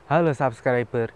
Halo subscriber,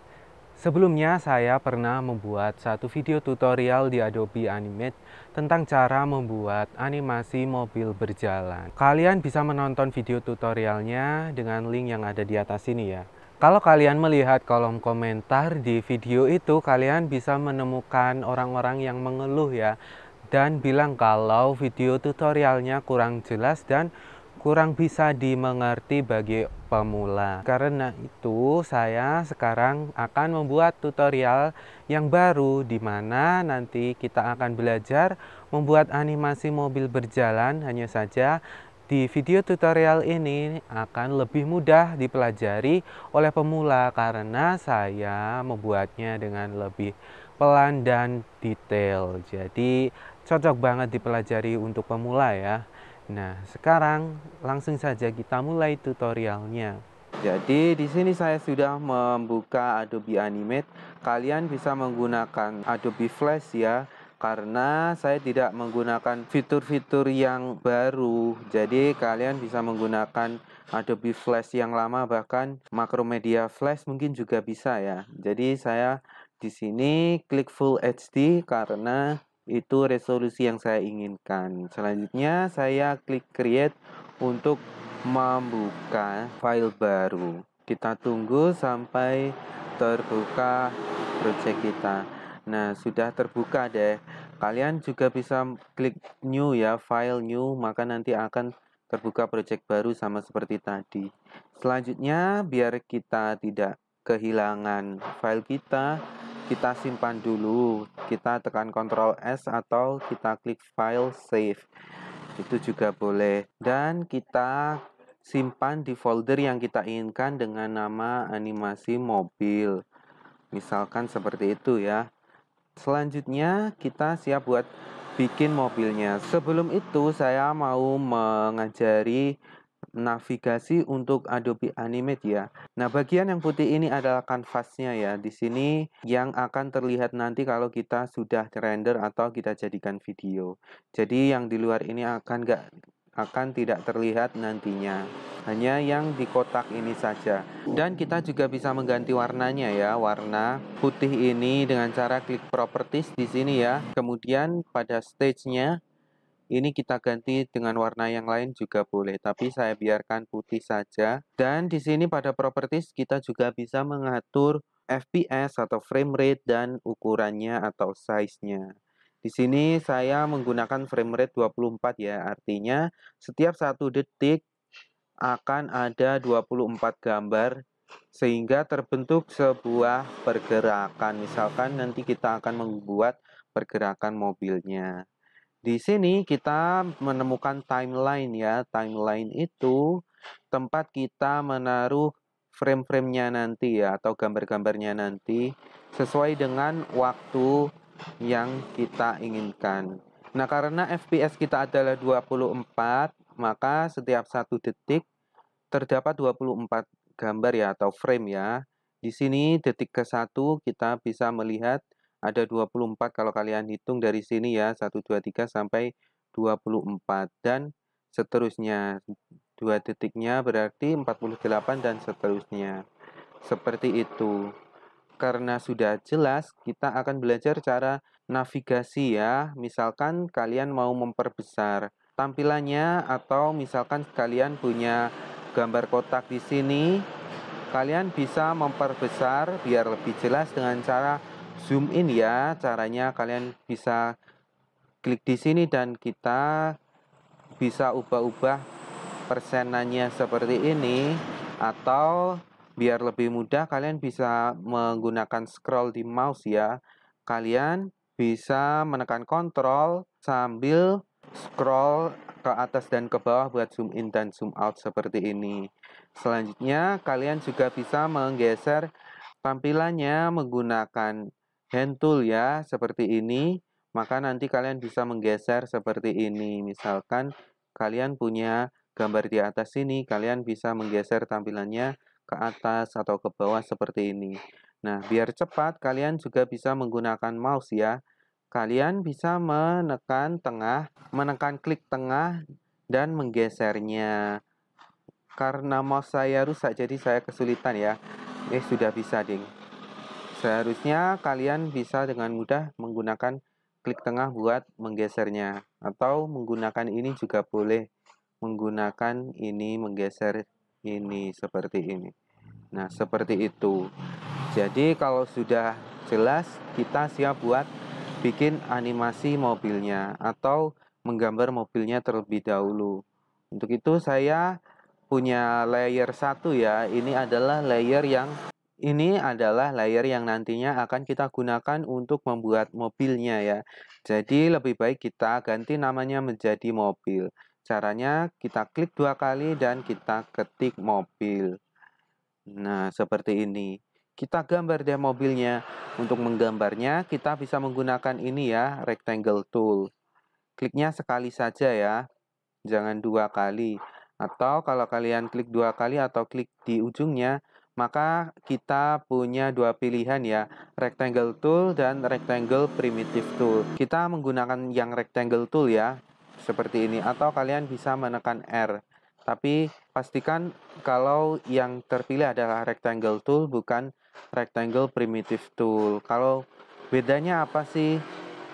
sebelumnya saya pernah membuat satu video tutorial di Adobe Animate tentang cara membuat animasi mobil berjalan. Kalian bisa menonton video tutorialnya dengan link yang ada di atas ini ya. Kalau kalian melihat kolom komentar di video itu, kalian bisa menemukan orang-orang yang mengeluh ya, dan bilang kalau video tutorialnya kurang jelas dan kurang bisa dimengerti bagi pemula. Karena itu, saya sekarang akan membuat tutorial yang baru di mana nanti kita akan belajar membuat animasi mobil berjalan. Hanya saja di video tutorial ini akan lebih mudah dipelajari oleh pemula karena saya membuatnya dengan lebih pelan dan detail. Jadi cocok banget dipelajari untuk pemula ya. Nah, sekarang langsung saja kita mulai tutorialnya. Jadi di sini saya sudah membuka Adobe Animate. Kalian bisa menggunakan Adobe Flash ya, karena saya tidak menggunakan fitur-fitur yang baru. Jadi kalian bisa menggunakan Adobe Flash yang lama, bahkan Macromedia Flash mungkin juga bisa ya. Jadi saya di sini klik Full HD karena itu resolusi yang saya inginkan. Selanjutnya saya klik create untuk membuka file baru. Kita tunggu sampai terbuka project kita. Nah, sudah terbuka deh. Kalian juga bisa klik new ya, file new, maka nanti akan terbuka project baru sama seperti tadi. Selanjutnya, biar kita tidak kehilangan file kita simpan dulu. Kita tekan Ctrl S atau kita klik file save. Itu juga boleh. Dan kita simpan di folder yang kita inginkan dengan nama animasi mobil. Misalkan seperti itu ya. Selanjutnya kita siap buat bikin mobilnya. Sebelum itu saya mau mengajari navigasi untuk Adobe Animate ya. Nah, bagian yang putih ini adalah kanvasnya ya. Di sini yang akan terlihat nanti kalau kita sudah render atau kita jadikan video. Jadi yang di luar ini akan tidak terlihat nantinya. Hanya yang di kotak ini saja. Dan kita juga bisa mengganti warnanya ya. Warna putih ini dengan cara klik properties di sini ya. Kemudian pada stage-nya ini kita ganti dengan warna yang lain juga boleh, tapi saya biarkan putih saja. Dan di sini pada properties kita juga bisa mengatur FPS atau frame rate dan ukurannya atau size-nya. Di sini saya menggunakan frame rate 24 ya, artinya setiap 1 detik akan ada 24 gambar sehingga terbentuk sebuah pergerakan. Misalkan nanti kita akan membuat pergerakan mobilnya. Di sini kita menemukan timeline ya. Timeline itu tempat kita menaruh frame-framenya nanti ya, atau gambar-gambarnya nanti sesuai dengan waktu yang kita inginkan. Nah, karena FPS kita adalah 24, maka setiap 1 detik terdapat 24 gambar ya atau frame ya. Di sini detik ke-1 kita bisa melihat ada 24 kalau kalian hitung dari sini ya, 1, 2, 3 sampai 24 dan seterusnya. 2 detiknya berarti 48 dan seterusnya. Seperti itu. Karena sudah jelas, kita akan belajar cara navigasi ya. Misalkan kalian mau memperbesar tampilannya atau misalkan kalian punya gambar kotak di sini, kalian bisa memperbesar biar lebih jelas dengan cara zoom in ya. Caranya kalian bisa klik di sini dan kita bisa ubah-ubah persenannya seperti ini, atau biar lebih mudah kalian bisa menggunakan scroll di mouse ya. Kalian bisa menekan Ctrl sambil scroll ke atas dan ke bawah buat zoom in dan zoom out seperti ini. Selanjutnya kalian juga bisa menggeser tampilannya menggunakan hand tool ya, seperti ini. Maka nanti kalian bisa menggeser seperti ini. Misalkan kalian punya gambar di atas sini, kalian bisa menggeser tampilannya ke atas atau ke bawah seperti ini. Nah, biar cepat, kalian juga bisa menggunakan mouse ya. Kalian bisa menekan klik tengah dan menggesernya. Karena mouse saya rusak, jadi saya kesulitan ya. Sudah bisa, ding. Seharusnya kalian bisa dengan mudah menggunakan klik tengah buat menggesernya, atau menggunakan ini juga boleh. Menggunakan ini menggeser ini seperti ini. Nah, seperti itu. Jadi kalau sudah jelas, kita siap buat bikin animasi mobilnya atau menggambar mobilnya terlebih dahulu. Untuk itu saya punya layer 1 ya. Ini adalah layer yang nantinya akan kita gunakan untuk membuat mobilnya ya. Jadi lebih baik kita ganti namanya menjadi mobil. Caranya kita klik 2 kali dan kita ketik mobil. Nah, seperti ini. Kita gambar deh mobilnya. Untuk menggambarnya kita bisa menggunakan ini ya, rectangle tool. Kliknya sekali saja ya, jangan 2 kali. Atau kalau kalian klik 2 kali atau klik di ujungnya, maka kita punya 2 pilihan ya, rectangle tool dan rectangle primitive tool. Kita menggunakan yang rectangle tool ya, seperti ini. Atau kalian bisa menekan R. Tapi pastikan kalau yang terpilih adalah rectangle tool, bukan rectangle primitive tool. Kalau bedanya apa sih?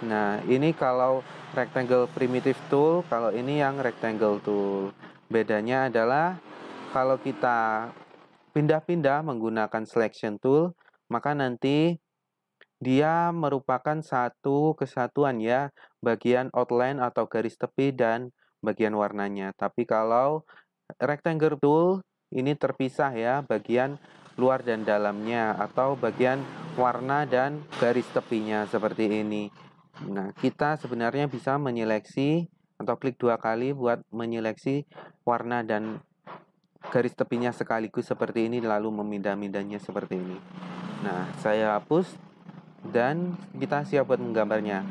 Nah, ini kalau rectangle primitive tool, kalau ini yang rectangle tool. Bedanya adalah kalau kita pindah-pindah menggunakan selection tool, maka nanti dia merupakan satu kesatuan ya, bagian outline atau garis tepi dan bagian warnanya. Tapi kalau rectangle tool ini terpisah ya, bagian luar dan dalamnya atau bagian warna dan garis tepinya seperti ini. Nah, kita sebenarnya bisa menyeleksi atau klik 2 kali buat menyeleksi warna dan garis tepinya sekaligus seperti ini, lalu memindah-mindahnya seperti ini. Nah, saya hapus dan kita siap buat menggambarnya.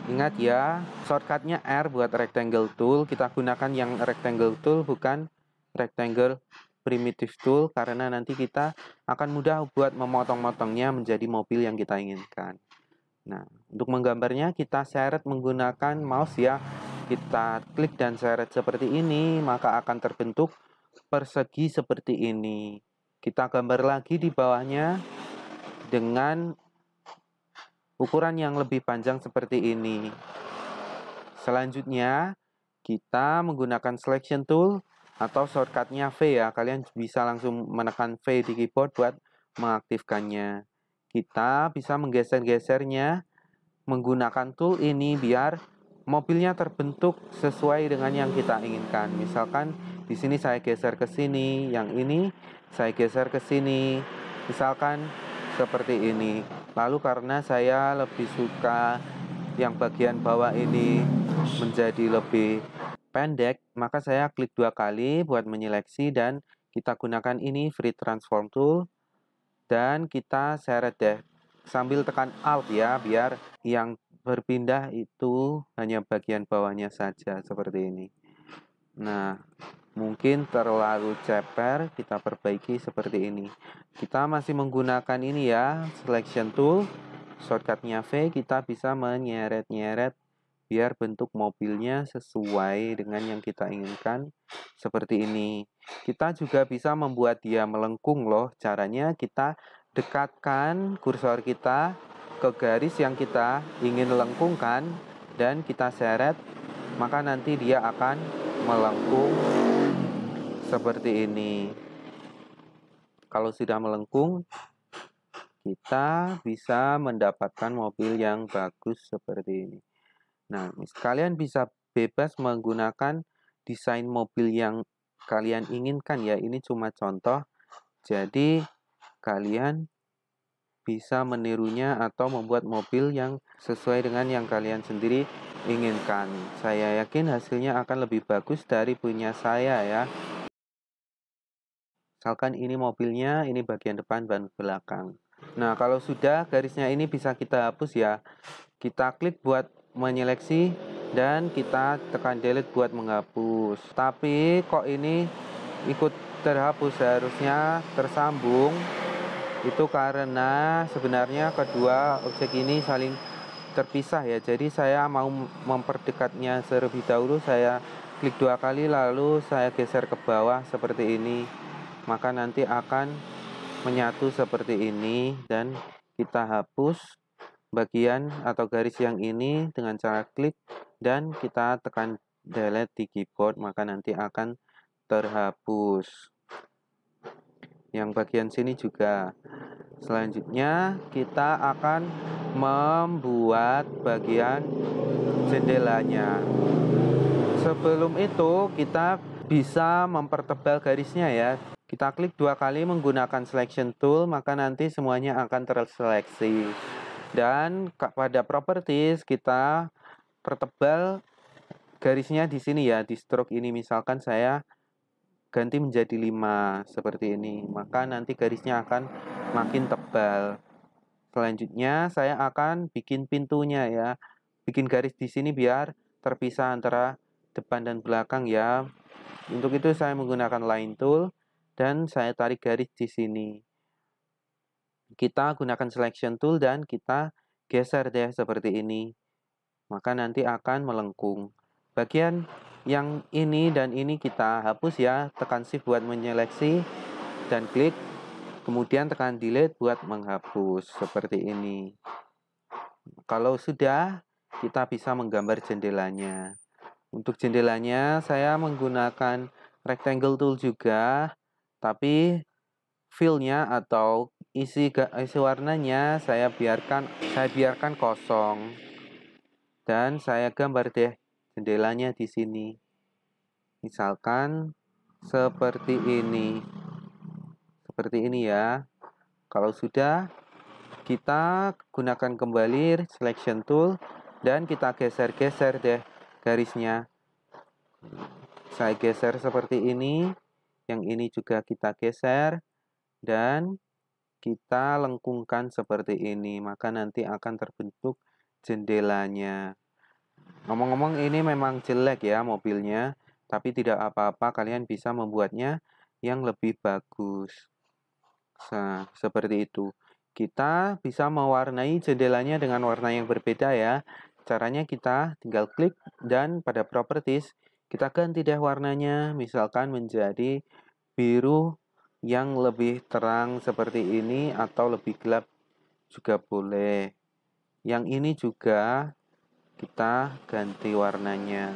Ingat ya, shortcutnya R buat rectangle tool. Kita gunakan yang rectangle tool, bukan rectangle primitive tool, karena nanti kita akan mudah buat memotong-motongnya menjadi mobil yang kita inginkan. Nah, untuk menggambarnya kita seret menggunakan mouse ya. Kita klik dan seret seperti ini, maka akan terbentuk persegi seperti ini. Kita gambar lagi di bawahnya dengan ukuran yang lebih panjang seperti ini. Selanjutnya, kita menggunakan selection tool atau shortcutnya V ya. Kalian bisa langsung menekan V di keyboard buat mengaktifkannya. Kita bisa menggeser-gesernya menggunakan tool ini biar mobilnya terbentuk sesuai dengan yang kita inginkan. Misalkan di sini saya geser ke sini, yang ini saya geser ke sini. Misalkan seperti ini. Lalu karena saya lebih suka yang bagian bawah ini menjadi lebih pendek, maka saya klik 2 kali buat menyeleksi dan kita gunakan ini free transform tool dan kita seret deh sambil tekan Alt ya, biar yang berpindah itu hanya bagian bawahnya saja seperti ini. Nah, mungkin terlalu ceper, kita perbaiki seperti ini. Kita masih menggunakan ini ya, selection tool, shortcutnya V. Kita bisa menyeret-nyeret biar bentuk mobilnya sesuai dengan yang kita inginkan seperti ini. Kita juga bisa membuat dia melengkung loh. Caranya kita dekatkan kursor kita ke garis yang kita ingin lengkungkan dan kita seret, maka nanti dia akan melengkung seperti ini. Kalau sudah melengkung, kita bisa mendapatkan mobil yang bagus seperti ini. Nah, kalian bisa bebas menggunakan desain mobil yang kalian inginkan ya. Ini cuma contoh. Jadi, kalian bisa menirunya atau membuat mobil yang sesuai dengan yang kalian sendiri inginkan. Saya yakin hasilnya akan lebih bagus dari punya saya ya. Misalkan ini mobilnya, ini bagian depan dan belakang. Nah, kalau sudah garisnya ini bisa kita hapus ya. Kita klik buat menyeleksi dan kita tekan delete buat menghapus. Tapi kok ini ikut terhapus, harusnya tersambung. Itu karena sebenarnya kedua objek ini saling terpisah ya. Jadi saya mau memperdekatnya terlebih dahulu. Saya klik 2 kali lalu saya geser ke bawah seperti ini. Maka nanti akan menyatu seperti ini, dan kita hapus bagian atau garis yang ini dengan cara klik dan kita tekan delete di keyboard, maka nanti akan terhapus. Yang bagian sini juga. Selanjutnya kita akan membuat bagian jendelanya. Sebelum itu kita bisa mempertebal garisnya ya. Kita klik 2 kali menggunakan selection tool, maka nanti semuanya akan terseleksi. Dan pada properties kita pertebal garisnya di sini ya, di stroke ini misalkan saya ganti menjadi 5 seperti ini, maka nanti garisnya akan makin tebal. Selanjutnya saya akan bikin pintunya ya. Bikin garis di sini biar terpisah antara depan dan belakang ya. Untuk itu saya menggunakan line tool dan saya tarik garis di sini. Kita gunakan selection tool dan kita geser deh seperti ini. Maka nanti akan melengkung. Bagian yang ini dan ini kita hapus ya. Tekan shift buat menyeleksi dan klik. Kemudian tekan delete buat menghapus seperti ini. Kalau sudah, kita bisa menggambar jendelanya. Untuk jendelanya saya menggunakan rectangle tool juga, tapi fill-nya atau isi warnanya saya biarkan kosong. Dan saya gambar deh jendelanya di sini. Misalkan seperti ini. Seperti ini ya. Kalau sudah, kita gunakan kembali selection tool dan kita geser-geser deh garisnya. Saya geser seperti ini, yang ini juga kita geser dan kita lengkungkan seperti ini, maka nanti akan terbentuk jendelanya. Ngomong-ngomong ini memang jelek ya mobilnya, tapi tidak apa-apa, kalian bisa membuatnya yang lebih bagus. Nah, seperti itu. Kita bisa mewarnai jendelanya dengan warna yang berbeda ya. Caranya kita tinggal klik dan pada properties kita ganti deh warnanya. Misalkan menjadi biru yang lebih terang seperti ini atau lebih gelap juga boleh. Yang ini juga kita ganti warnanya.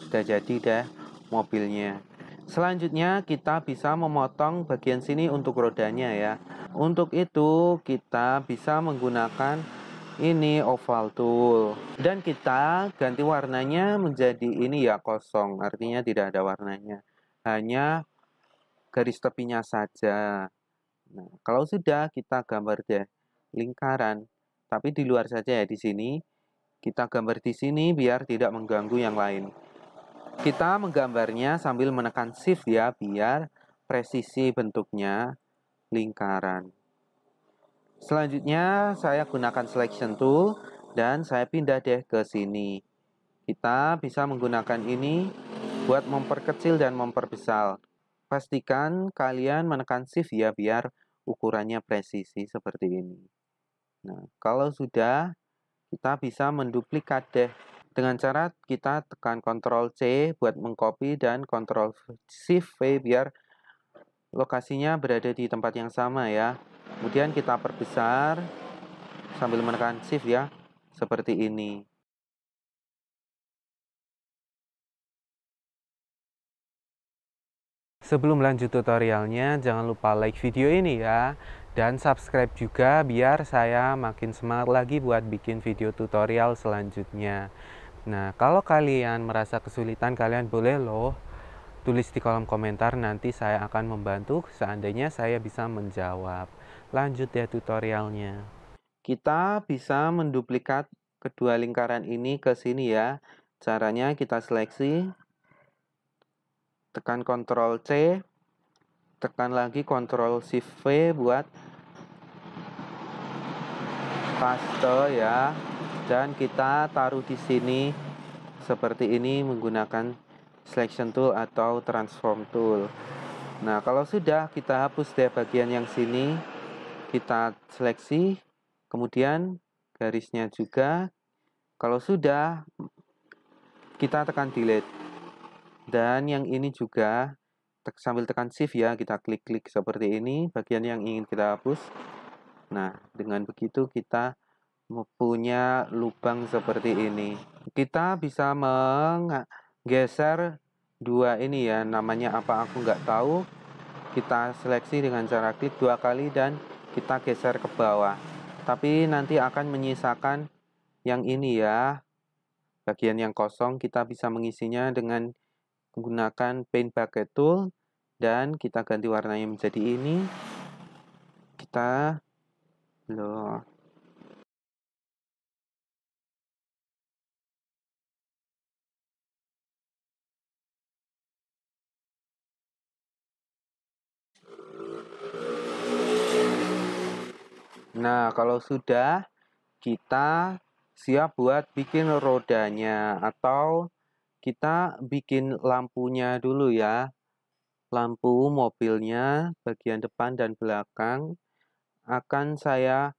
Sudah jadi deh mobilnya. Selanjutnya kita bisa memotong bagian sini untuk rodanya ya. Untuk itu kita bisa menggunakan ini oval tool. Dan kita ganti warnanya menjadi ini ya, kosong. Artinya tidak ada warnanya. Hanya garis tepinya saja. Nah, kalau sudah kita gambar deh lingkaran. Tapi di luar saja ya di sini. Kita gambar di sini biar tidak mengganggu yang lain. Kita menggambarnya sambil menekan shift ya, biar presisi bentuknya lingkaran. Selanjutnya saya gunakan selection tool dan saya pindah deh ke sini. Kita bisa menggunakan ini buat memperkecil dan memperbesar. Pastikan kalian menekan shift ya, biar ukurannya presisi seperti ini. Nah, kalau sudah, kita bisa menduplikat deh. Dengan cara kita tekan Ctrl C buat mengcopy dan Ctrl Shift V biar lokasinya berada di tempat yang sama ya. Kemudian kita perbesar sambil menekan Shift ya, seperti ini. Sebelum lanjut tutorialnya, jangan lupa like video ini ya. Dan subscribe juga biar saya makin semangat lagi buat bikin video tutorial selanjutnya. Nah, kalau kalian merasa kesulitan, kalian boleh loh tulis di kolom komentar, nanti saya akan membantu seandainya saya bisa menjawab. Lanjut ya tutorialnya. Kita bisa menduplikat kedua lingkaran ini ke sini ya. Caranya kita seleksi, tekan Ctrl C, tekan lagi Ctrl Shift V buat paste ya. Dan kita taruh di sini seperti ini menggunakan selection tool atau transform tool. Nah, kalau sudah, kita hapus deh bagian yang sini. Kita seleksi, kemudian garisnya juga. Kalau sudah, kita tekan delete. Dan yang ini juga sambil tekan shift ya, kita klik-klik seperti ini bagian yang ingin kita hapus. Nah, dengan begitu kita punya lubang seperti ini. Kita bisa menggeser dua ini ya, namanya apa aku nggak tahu. Kita seleksi dengan cara klik 2 kali dan kita geser ke bawah. Tapi nanti akan menyisakan yang ini ya, bagian yang kosong. Kita bisa mengisinya dengan menggunakan paint bucket tool dan kita ganti warnanya menjadi ini. Kita loh. Nah, kalau sudah, kita siap buat bikin rodanya atau kita bikin lampunya dulu ya. Lampu mobilnya bagian depan dan belakang akan saya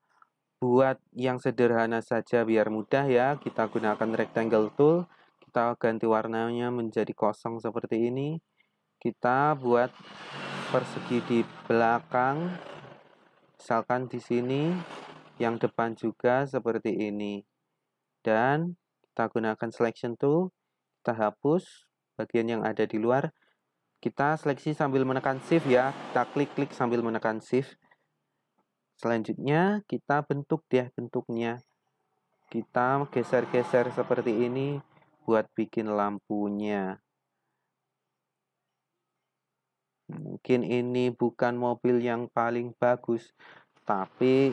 buat yang sederhana saja biar mudah ya. Kita gunakan rectangle tool, kita ganti warnanya menjadi kosong seperti ini. Kita buat persegi di belakang, misalkan di sini, yang depan juga seperti ini. Dan kita gunakan selection tool, kita hapus bagian yang ada di luar. Kita seleksi sambil menekan shift ya, kita klik-klik sambil menekan shift. Selanjutnya kita bentuk deh bentuknya. Kita geser-geser seperti ini buat bikin lampunya. Mungkin ini bukan mobil yang paling bagus, tapi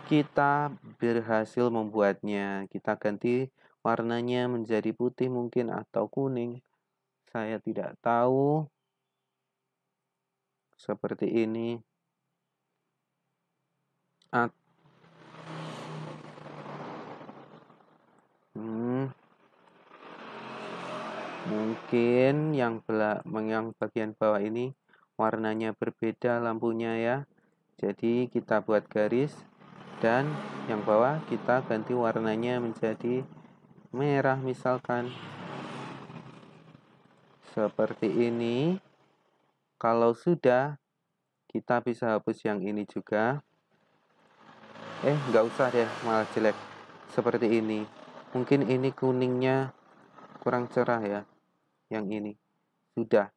kita berhasil membuatnya. Kita ganti warnanya menjadi putih mungkin atau kuning. Saya tidak tahu. Seperti ini. Mungkin yang bagian bawah ini warnanya berbeda lampunya ya. Jadi kita buat garis dan yang bawah kita ganti warnanya menjadi merah misalkan. Seperti ini. Kalau sudah, kita bisa hapus yang ini juga. Nggak usah deh, malah jelek. Seperti ini. Mungkin ini kuningnya kurang cerah ya. Yang ini. Sudah.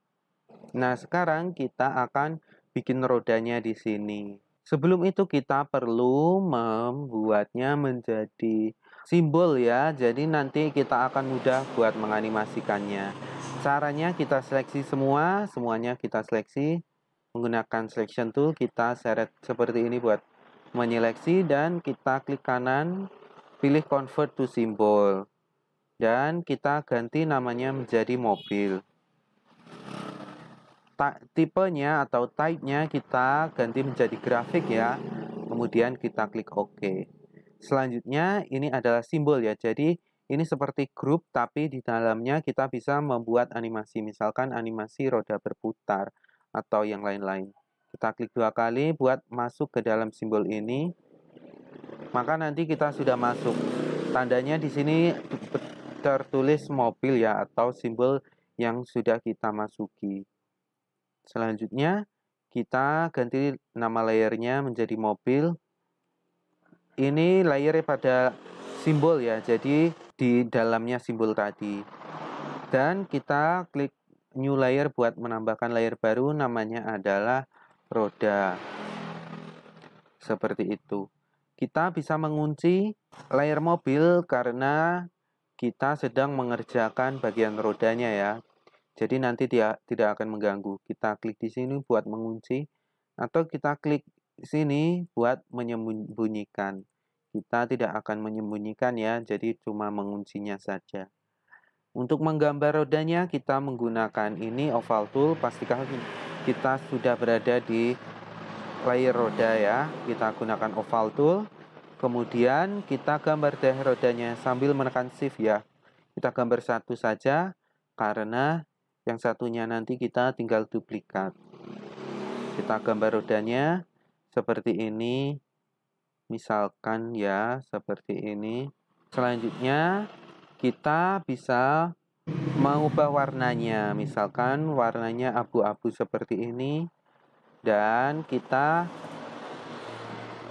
Nah, sekarang kita akan bikin rodanya di sini. Sebelum itu kita perlu membuatnya menjadi simbol ya. Jadi nanti kita akan mudah buat menganimasikannya. Caranya kita seleksi semuanya kita seleksi. Menggunakan selection tool, kita seret seperti ini buat menyeleksi dan kita klik kanan, pilih convert to symbol. Dan kita ganti namanya menjadi mobil. Tipenya atau type-nya kita ganti menjadi grafik ya. Kemudian kita klik OK. Selanjutnya ini adalah simbol ya. Jadi ini seperti grup tapi di dalamnya kita bisa membuat animasi. Misalkan animasi roda berputar atau yang lain-lain. Kita klik 2 kali buat masuk ke dalam simbol ini. Maka nanti kita sudah masuk. Tandanya di sini tertulis mobil ya atau simbol yang sudah kita masuki. Selanjutnya, kita ganti nama layernya menjadi mobil. Ini layer pada simbol ya, jadi di dalamnya simbol tadi. Dan kita klik new layer buat menambahkan layer baru, namanya adalah roda. Seperti itu. Kita bisa mengunci layer mobil karena kita sedang mengerjakan bagian rodanya ya. Jadi nanti dia tidak akan mengganggu. Kita klik di sini buat mengunci atau kita klik sini buat menyembunyikan. Kita tidak akan menyembunyikan ya, jadi cuma menguncinya saja. Untuk menggambar rodanya kita menggunakan ini oval tool. Pastikan kita sudah berada di layer roda ya. Kita gunakan oval tool. Kemudian kita gambar deh rodanya sambil menekan shift ya. Kita gambar satu saja karena yang satunya nanti kita tinggal duplikat. Kita gambar rodanya seperti ini. Misalkan ya, seperti ini. Selanjutnya, kita bisa mengubah warnanya, misalkan warnanya abu-abu seperti ini, dan kita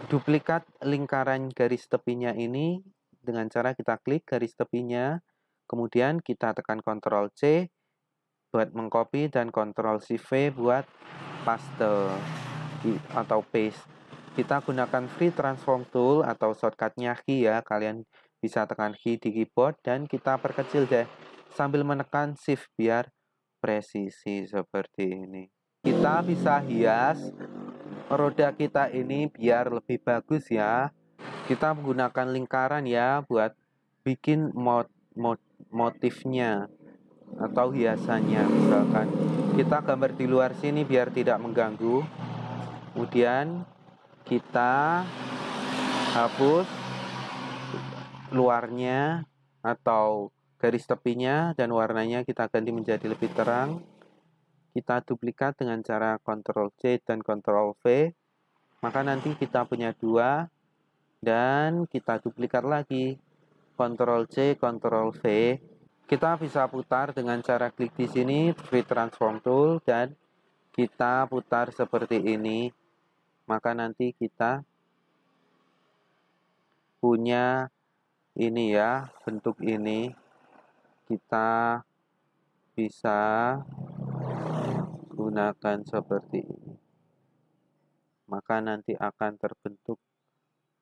duplikat lingkaran garis tepinya ini dengan cara kita klik garis tepinya, kemudian kita tekan Ctrl C buat mengcopy dan Ctrl Shift V buat paste atau paste. Kita gunakan Free Transform Tool atau shortcutnya key ya. Kalian bisa tekan key di keyboard dan kita perkecil deh sambil menekan Shift biar presisi seperti ini. Kita bisa hias roda kita ini biar lebih bagus ya. Kita menggunakan lingkaran ya buat bikin motifnya atau hiasannya. Misalkan kita gambar di luar sini biar tidak mengganggu. Kemudian kita hapus luarnya atau garis tepinya dan warnanya kita ganti menjadi lebih terang. Kita duplikat dengan cara Ctrl C dan Ctrl V. Maka nanti kita punya dua dan kita duplikat lagi Ctrl C, Ctrl V. Kita bisa putar dengan cara klik di sini Free Transform Tool dan kita putar seperti ini. Maka nanti kita punya ini ya, bentuk ini. Kita bisa gunakan seperti ini. Maka nanti akan terbentuk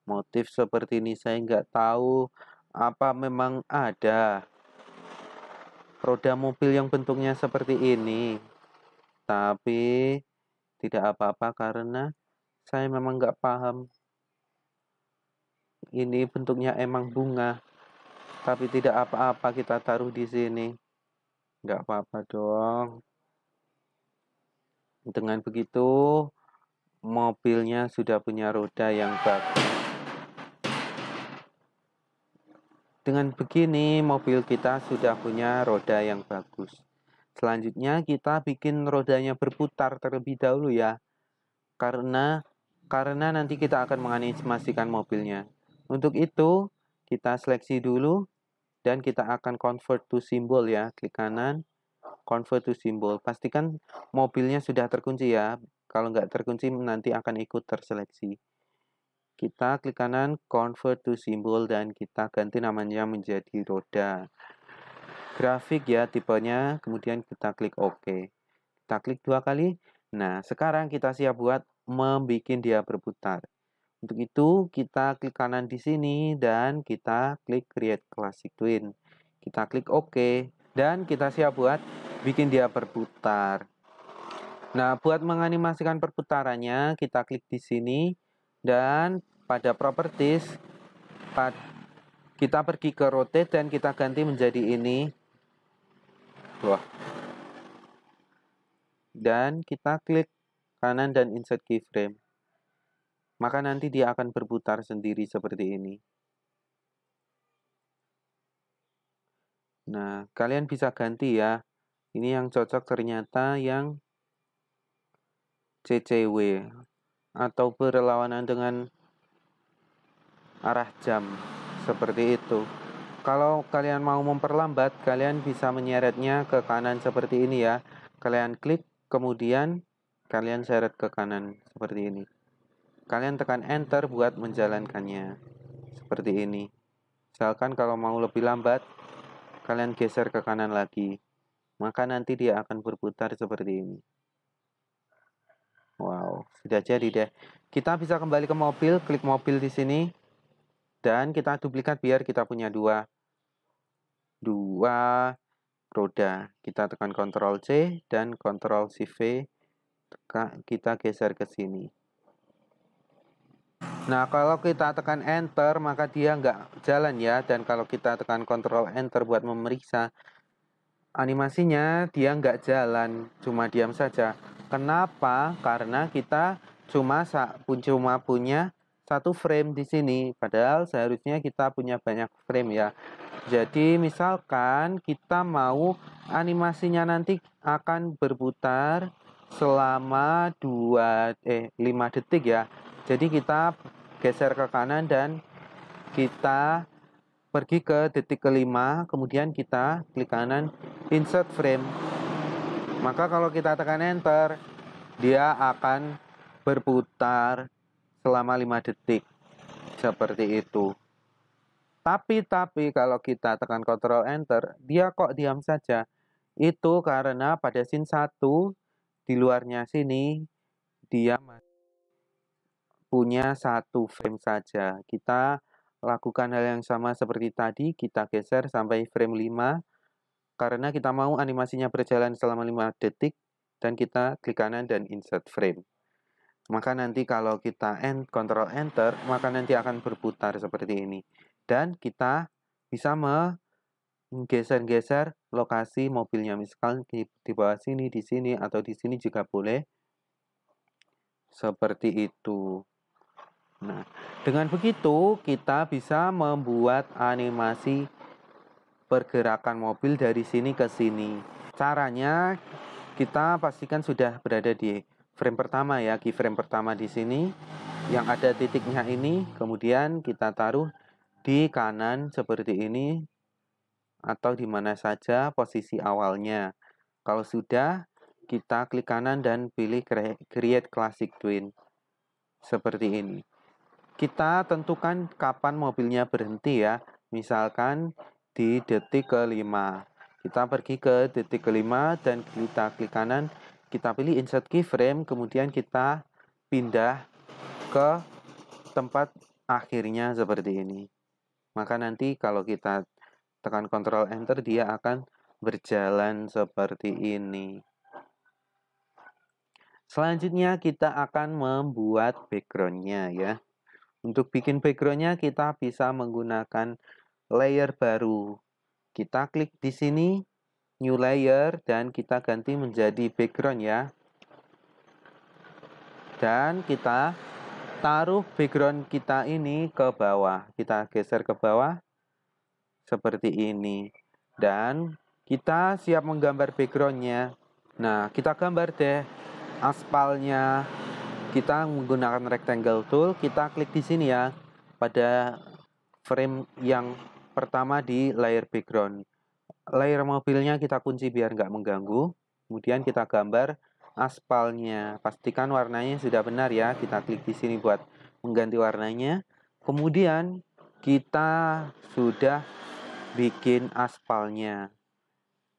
motif seperti ini. Saya nggak tahu apa memang ada roda mobil yang bentuknya seperti ini. Tapi tidak apa-apa karena saya memang nggak paham. Ini bentuknya emang bunga. Tapi tidak apa-apa kita taruh di sini. Nggak apa-apa dong. Dengan begitu mobilnya sudah punya roda yang bagus. Dengan begini, mobil kita sudah punya roda yang bagus. Selanjutnya, kita bikin rodanya berputar terlebih dahulu ya. Karena nanti kita akan menganimasikan mobilnya. Untuk itu, kita seleksi dulu dan kita akan convert to symbol ya. Klik kanan, convert to symbol. Pastikan mobilnya sudah terkunci ya. Kalau nggak terkunci, nanti akan ikut terseleksi. Kita klik kanan, convert to symbol, dan kita ganti namanya menjadi roda. Grafik ya tipenya, kemudian kita klik OK. Kita klik dua kali. Nah, sekarang kita siap buat membuat dia berputar. Untuk itu, kita klik kanan di sini, dan kita klik Create Classic Twin. Kita klik OK, dan kita siap buat bikin dia berputar. Nah, buat menganimasikan perputarannya, kita klik di sini. Dan pada properties, kita pergi ke rotate dan kita ganti menjadi ini. Wah. Dan kita klik kanan dan insert keyframe. Maka nanti dia akan berputar sendiri seperti ini. Nah, kalian bisa ganti ya. Ini yang cocok ternyata yang CCW atau berlawanan dengan arah jam seperti itu. Kalau kalian mau memperlambat, kalian bisa menyeretnya ke kanan seperti ini ya. Kalian klik, kemudian kalian seret ke kanan seperti ini. Kalian tekan enter buat menjalankannya seperti ini. Misalkan kalau mau lebih lambat, kalian geser ke kanan lagi. Maka nanti dia akan berputar seperti ini. Wow, sudah jadi deh. Kita bisa kembali ke mobil, klik mobil di sini. Dan kita duplikat biar kita punya dua roda. Kita tekan Ctrl C dan Ctrl Shift V. Kita geser ke sini. Nah, kalau kita tekan enter, maka dia nggak jalan ya. Dan kalau kita tekan Ctrl enter buat memeriksa, animasinya dia nggak jalan, cuma diam saja. Kenapa? Karena kita cuma punya satu frame di sini. Padahal seharusnya kita punya banyak frame ya. Jadi misalkan kita mau animasinya nanti akan berputar selama 5 detik ya. Jadi kita geser ke kanan dan kita pergi ke detik kelima, kemudian kita klik kanan insert frame. Maka kalau kita tekan enter, dia akan berputar selama 5 detik. Seperti itu. Tapi kalau kita tekan Ctrl Enter, dia kok diam saja. Itu karena pada scene 1 di luarnya sini dia punya 1 frame saja. Kita lakukan hal yang sama seperti tadi, kita geser sampai frame 5 karena kita mau animasinya berjalan selama 5 detik dan kita klik kanan dan insert frame. Maka nanti kalau kita Ctrl Enter, maka nanti akan berputar seperti ini. Dan kita bisa menggeser-geser lokasi mobilnya, misalkan di bawah sini, di sini, atau di sini juga boleh. Seperti itu. Nah, dengan begitu kita bisa membuat animasi pergerakan mobil dari sini ke sini. Caranya kita pastikan sudah berada di frame pertama ya, keyframe pertama di sini yang ada titiknya ini, kemudian kita taruh di kanan seperti ini atau di mana saja posisi awalnya. Kalau sudah, kita klik kanan dan pilih create classic twin seperti ini. Kita tentukan kapan mobilnya berhenti ya. Misalkan di detik ke-5. Kita pergi ke detik ke-5 dan kita klik kanan, kita pilih insert keyframe, kemudian kita pindah ke tempat akhirnya seperti ini. Maka nanti kalau kita tekan Ctrl Enter, dia akan berjalan seperti ini. Selanjutnya kita akan membuat backgroundnya ya. Untuk bikin backgroundnya kita bisa menggunakan layer baru. Kita klik di sini, new layer, dan kita ganti menjadi background ya. Dan kita taruh background kita ini ke bawah. Kita geser ke bawah seperti ini. Dan kita siap menggambar backgroundnya. Nah, kita gambar deh aspalnya. Kita menggunakan rectangle tool, kita klik di sini ya, pada frame yang pertama di layer background. Layer mobilnya kita kunci biar nggak mengganggu. Kemudian kita gambar aspalnya. Pastikan warnanya sudah benar ya. Kita klik di sini buat mengganti warnanya. Kemudian kita sudah bikin aspalnya.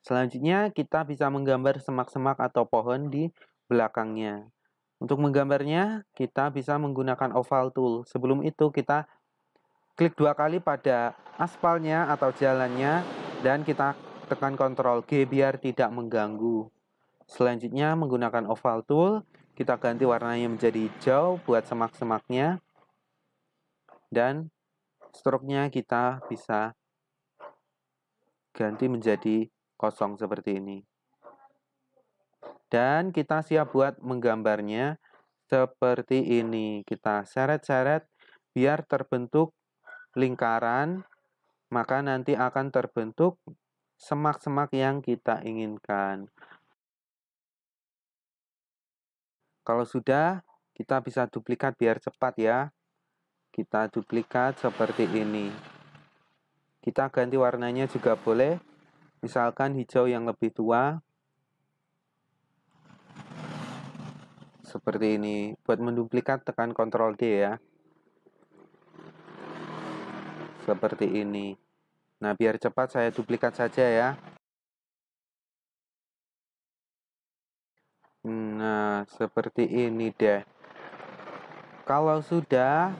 Selanjutnya kita bisa menggambar semak-semak atau pohon di belakangnya. Untuk menggambarnya, kita bisa menggunakan oval tool. Sebelum itu, kita klik 2 kali pada aspalnya atau jalannya, dan kita tekan Ctrl G biar tidak mengganggu. Selanjutnya, menggunakan oval tool, kita ganti warnanya menjadi hijau buat semak-semaknya. Dan stroke-nya kita bisa ganti menjadi kosong seperti ini. Dan kita siap buat menggambarnya seperti ini. Kita seret-seret biar terbentuk lingkaran, maka nanti akan terbentuk semak-semak yang kita inginkan. Kalau sudah, kita bisa duplikat biar cepat ya. Kita duplikat seperti ini. Kita ganti warnanya juga boleh. Misalkan hijau yang lebih tua. Seperti ini. Buat menduplikat tekan Ctrl D ya. Seperti ini. Nah, biar cepat saya duplikat saja ya. Nah, seperti ini deh. Kalau sudah,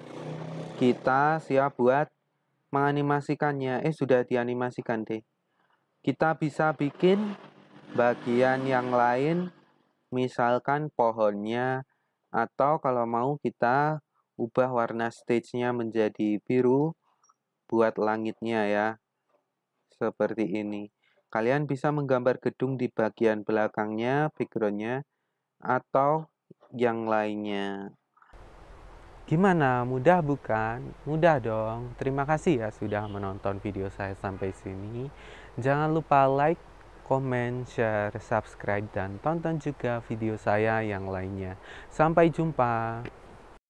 kita siap buat menganimasikannya. Sudah dianimasikan deh. Kita bisa bikin bagian yang lain, misalkan pohonnya, atau kalau mau kita ubah warna stage-nya menjadi biru buat langitnya ya. Seperti ini. Kalian bisa menggambar gedung di bagian belakangnya, background-nya, atau yang lainnya. Gimana? Mudah bukan? Mudah dong. Terima kasih ya sudah menonton video saya sampai sini. Jangan lupa like, komen, share, subscribe, dan tonton juga video saya yang lainnya. Sampai jumpa.